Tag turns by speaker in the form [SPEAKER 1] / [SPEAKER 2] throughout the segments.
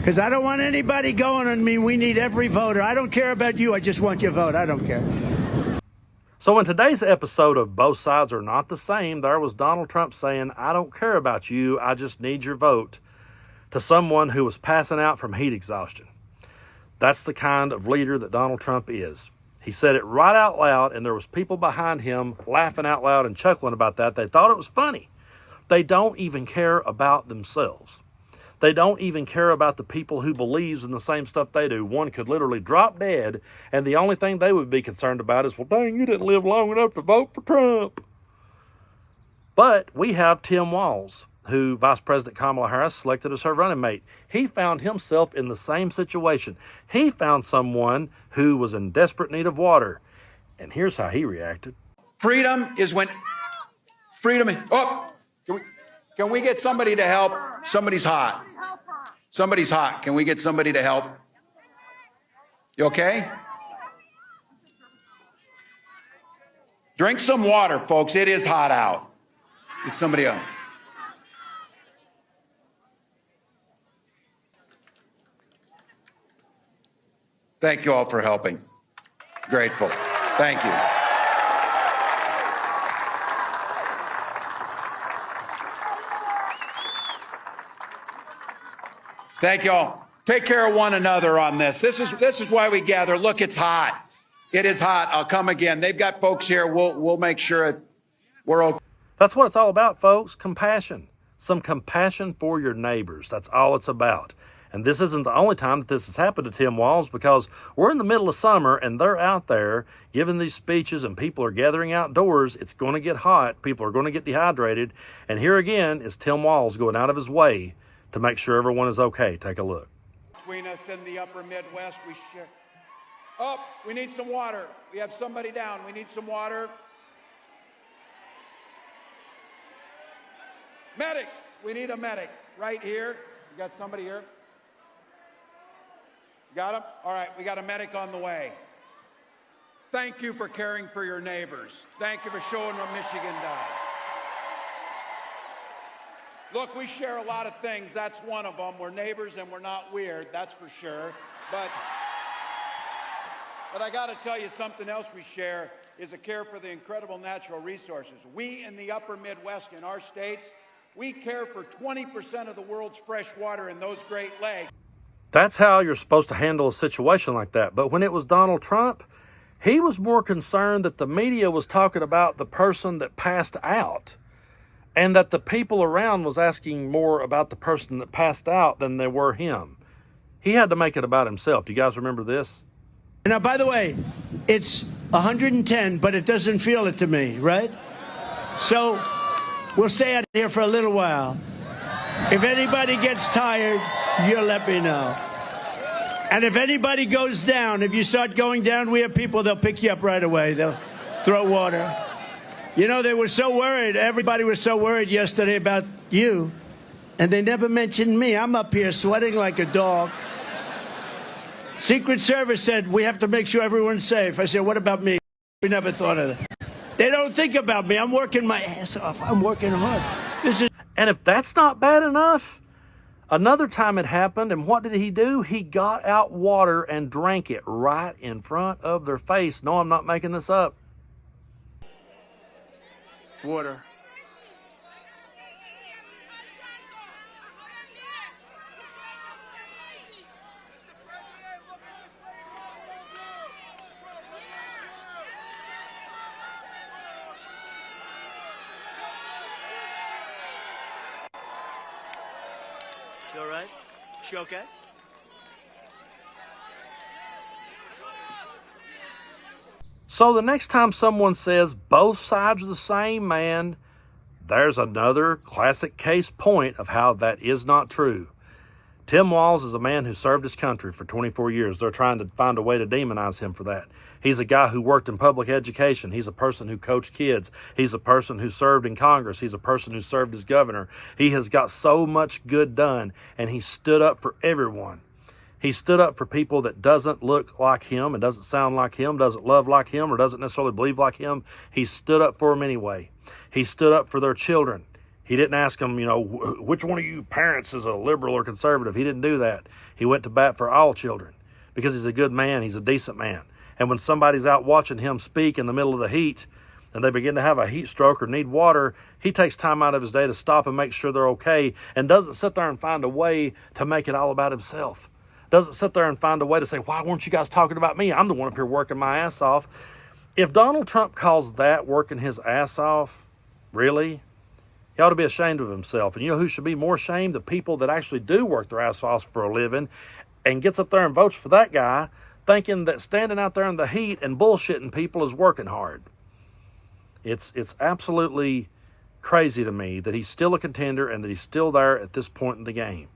[SPEAKER 1] Because I don't want anybody going on me. We need every voter. I don't care about you. I just want your vote. I don't care.
[SPEAKER 2] So in today's episode of Both Sides Are Not the Same, there was Donald Trump saying, I don't care about you, I just need your vote, to someone who was passing out from heat exhaustion. That's the kind of leader that Donald Trump is. He said it right out loud, and there was people behind him laughing out loud and chuckling about that. They thought it was funny. They don't even care about themselves. They don't even care about the people who believes in the same stuff they do. One could literally drop dead, and the only thing they would be concerned about is, well, dang, you didn't live long enough to vote for Trump. But we have Tim Walz, who Vice President Kamala Harris selected as her running mate. He found himself in the same situation. He found someone who was in desperate need of water. And here's how he reacted.
[SPEAKER 3] Freedom is when can we get somebody to help? Somebody's hot. Somebody's hot. Can we get somebody to help? You okay? Drink some water, folks. It is hot out. Get somebody else. Thank you all for helping. Grateful. Thank you. Thank you all. Take care of one another on this. This is why we gather. Look, it's hot. It is hot. I'll come again. They've got folks here. We'll make sure we're okay.
[SPEAKER 2] That's what it's all about, folks. Compassion. Some compassion for your neighbors. That's all it's about. And this isn't the only time that this has happened to Tim Walz, because we're in the middle of summer and they're out there giving these speeches and people are gathering outdoors. It's going to get hot. People are going to get dehydrated. And here again is Tim Walz going out of his way to make sure everyone is okay. Take a look.
[SPEAKER 3] Between us in the upper Midwest, we share. Oh, we need some water. We have somebody down. We need some water. Medic. We need a medic right here. You got somebody here? Got him? All right, we got a medic on the way. Thank you for caring for your neighbors. Thank you for showing what Michigan does. Look, we share a lot of things. That's one of them. We're neighbors and we're not weird, that's for sure. But I got to tell you, something else we share is a care for the incredible natural resources. We in the upper Midwest, in our states, we care for 20% of the world's fresh water in those Great Lakes.
[SPEAKER 2] That's how you're supposed to handle a situation like that. But when it was Donald Trump, he was more concerned that the media was talking about the person that passed out, and that the people around was asking more about the person that passed out than they were him. He had to make it about himself. Do you guys remember this?
[SPEAKER 1] Now, by the way, it's 110, but it doesn't feel it to me, right? So we'll stay out here for a little while. If anybody gets tired, you'll let me know. And if anybody goes down, if you start going down, we have people, they'll pick you up right away. They'll throw water. You know, they were so worried. Everybody was so worried yesterday about you. And they never mentioned me. I'm up here sweating like a dog. Secret Service said, we have to make sure everyone's safe. I said, what about me? We never thought of that. They don't think about me. I'm working my ass off. I'm working hard.
[SPEAKER 2] And if that's not bad enough, another time it happened, and what did he do? He got out water and drank it right in front of their face. No, I'm not making this up.
[SPEAKER 1] Water.
[SPEAKER 4] She all right? She okay?
[SPEAKER 2] So the next time someone says both sides are the same, man, there's another classic case point of how that is not true. Tim Walz is a man who served his country for 24 years. They're trying to find a way to demonize him for that. He's a guy who worked in public education. He's a person who coached kids. He's a person who served in Congress. He's a person who served as governor. He has got so much good done, and he stood up for everyone. He stood up for people that doesn't look like him and doesn't sound like him, doesn't love like him, or doesn't necessarily believe like him. He stood up for them anyway. He stood up for their children. He didn't ask them, which one of you parents is a liberal or conservative. He didn't do that. He went to bat for all children because he's a good man. He's a decent man. And when somebody's out watching him speak in the middle of the heat and they begin to have a heat stroke or need water, he takes time out of his day to stop and make sure they're okay, and doesn't sit there and find a way to make it all about himself. Doesn't sit there and find a way to say, why weren't you guys talking about me? I'm the one up here working my ass off. If Donald Trump calls that working his ass off, really, he ought to be ashamed of himself. And you know who should be more ashamed? The people that actually do work their ass off for a living and gets up there and votes for that guy, thinking that standing out there in the heat and bullshitting people is working hard. It's absolutely crazy to me that he's still a contender and that he's still there at this point in the game.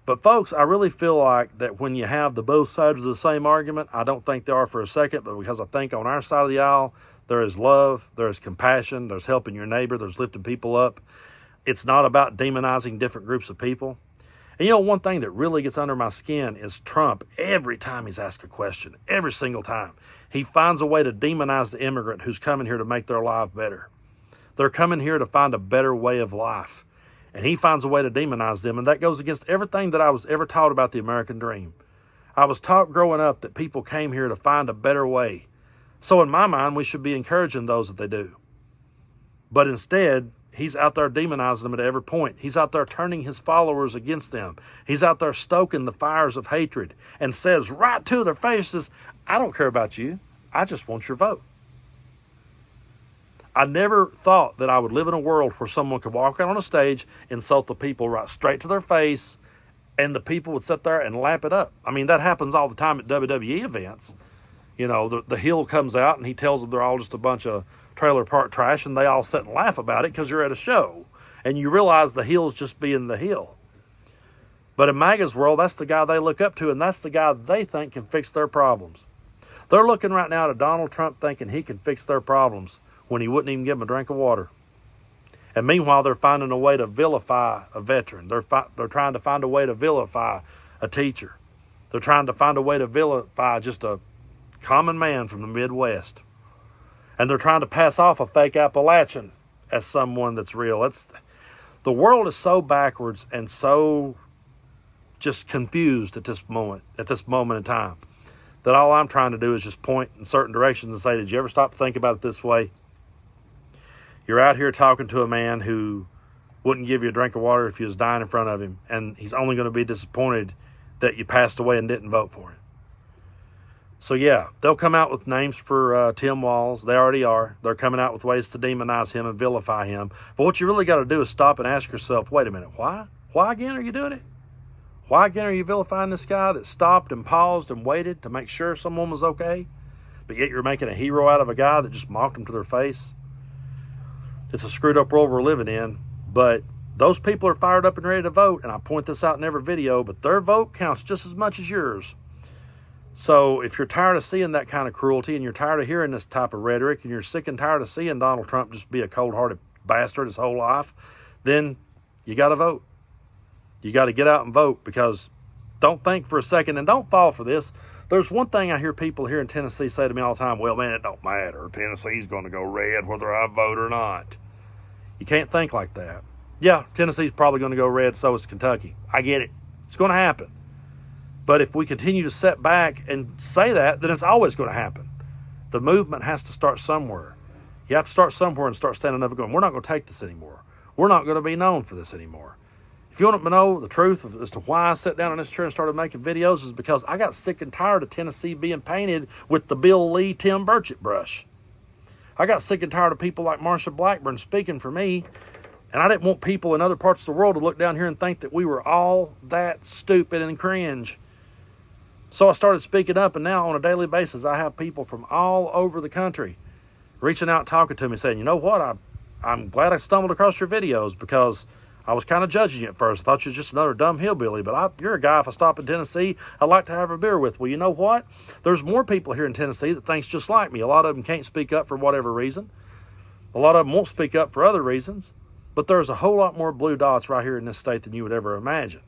[SPEAKER 2] But folks, I really feel like that when you have the both sides of the same argument, I don't think they are for a second, but because I think on our side of the aisle, there is love, there is compassion, there's helping your neighbor, there's lifting people up. It's not about demonizing different groups of people. And you know, one thing that really gets under my skin is Trump. Every time he's asked a question, every single time, he finds a way to demonize the immigrant who's coming here to make their life better. They're coming here to find a better way of life. And he finds a way to demonize them, and that goes against everything that I was ever taught about the American dream. I was taught growing up that people came here to find a better way. So in my mind, we should be encouraging those that they do. But instead, he's out there demonizing them at every point. He's out there turning his followers against them. He's out there stoking the fires of hatred and says right to their faces, I don't care about you. I just want your vote. I never thought that I would live in a world where someone could walk out on a stage, insult the people right straight to their face, and the people would sit there and lap it up. I mean, that happens all the time at WWE events. You know, the heel comes out and he tells them they're all just a bunch of trailer park trash, and they all sit and laugh about it because you're at a show. And you realize the heel's just being the heel. But in MAGA's world, that's the guy they look up to, and that's the guy they think can fix their problems. They're looking right now to Donald Trump thinking he can fix their problems when he wouldn't even give them a drink of water. And meanwhile, they're finding a way to vilify a veteran. They're trying to find a way to vilify a teacher. They're trying to find a way to vilify just a common man from the Midwest. And they're trying to pass off a fake Appalachian as someone that's real. The world is so backwards and so just confused at this moment in time, that all I'm trying to do is just point in certain directions and say, did you ever stop to think about it this way? You're out here talking to a man who wouldn't give you a drink of water if you was dying in front of him, and he's only going to be disappointed that you passed away and didn't vote for him. So yeah, they'll come out with names for Tim Walz. They already are. They're coming out with ways to demonize him and vilify him. But what you really got to do is stop and ask yourself, wait a minute, why? Why again are you doing it? Why again are you vilifying this guy that stopped and paused and waited to make sure someone was okay? But yet you're making a hero out of a guy that just mocked him to their face. It's a screwed up world we're living in, but those people are fired up and ready to vote, and I point this out in every video, but their vote counts just as much as yours. So if you're tired of seeing that kind of cruelty, and you're tired of hearing this type of rhetoric, and you're sick and tired of seeing Donald Trump just be a cold-hearted bastard his whole life, then you got to vote. You got to get out and vote, because don't think for a second, and don't fall for this. There's one thing I hear people here in Tennessee say to me all the time, well, man, it don't matter. Tennessee's going to go red whether I vote or not. You can't think like that. Yeah, Tennessee's probably going to go red, so is Kentucky. I get it. It's going to happen. But if we continue to sit back and say that, then it's always going to happen. The movement has to start somewhere. You have to start somewhere and start standing up and going, we're not going to take this anymore. We're not going to be known for this anymore. If you want to know the truth as to why I sat down in this chair and started making videos, is because I got sick and tired of Tennessee being painted with the Bill Lee, Tim Burchett brush. I got sick and tired of people like Marsha Blackburn speaking for me, and I didn't want people in other parts of the world to look down here and think that we were all that stupid and cringe. So I started speaking up, and now on a daily basis, I have people from all over the country reaching out, talking to me, saying, you know what, I'm glad I stumbled across your videos, because I was kind of judging you at first. I thought you were just another dumb hillbilly, but you're a guy, if I stop in Tennessee, I'd like to have a beer with. Well, you know what? There's more people here in Tennessee that thinks just like me. A lot of them can't speak up for whatever reason. A lot of them won't speak up for other reasons. But there's a whole lot more blue dots right here in this state than you would ever imagine.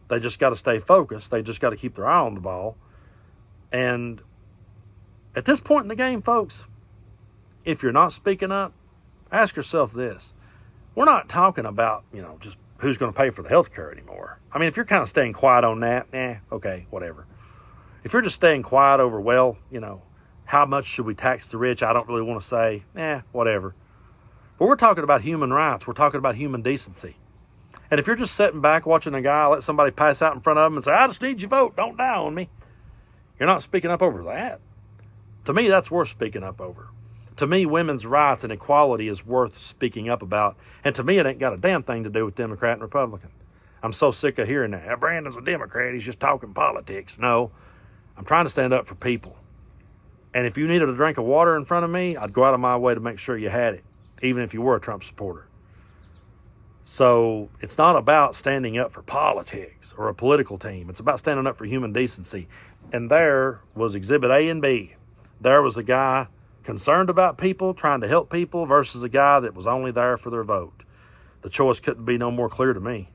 [SPEAKER 2] They just got to stay focused. They just got to keep their eye on the ball. And at this point in the game, folks, if you're not speaking up, ask yourself this. We're not talking about, just who's going to pay for the health care anymore. I mean, if you're kind of staying quiet on that, okay, whatever. If you're just staying quiet over, well, how much should we tax the rich? I don't really want to say, whatever. But we're talking about human rights. We're talking about human decency. And if you're just sitting back watching a guy let somebody pass out in front of them and say, I just need your vote, don't die on me, you're not speaking up over that. To me, that's worth speaking up over. To me, women's rights and equality is worth speaking up about. And to me, it ain't got a damn thing to do with Democrat and Republican. I'm so sick of hearing that. Brandon's a Democrat. He's just talking politics. No, I'm trying to stand up for people. And if you needed a drink of water in front of me, I'd go out of my way to make sure you had it, even if you were a Trump supporter. So it's not about standing up for politics or a political team. It's about standing up for human decency. And there was Exhibit A and B. There was a guy concerned about people, trying to help people, versus a guy that was only there for their vote. The choice couldn't be no more clear to me.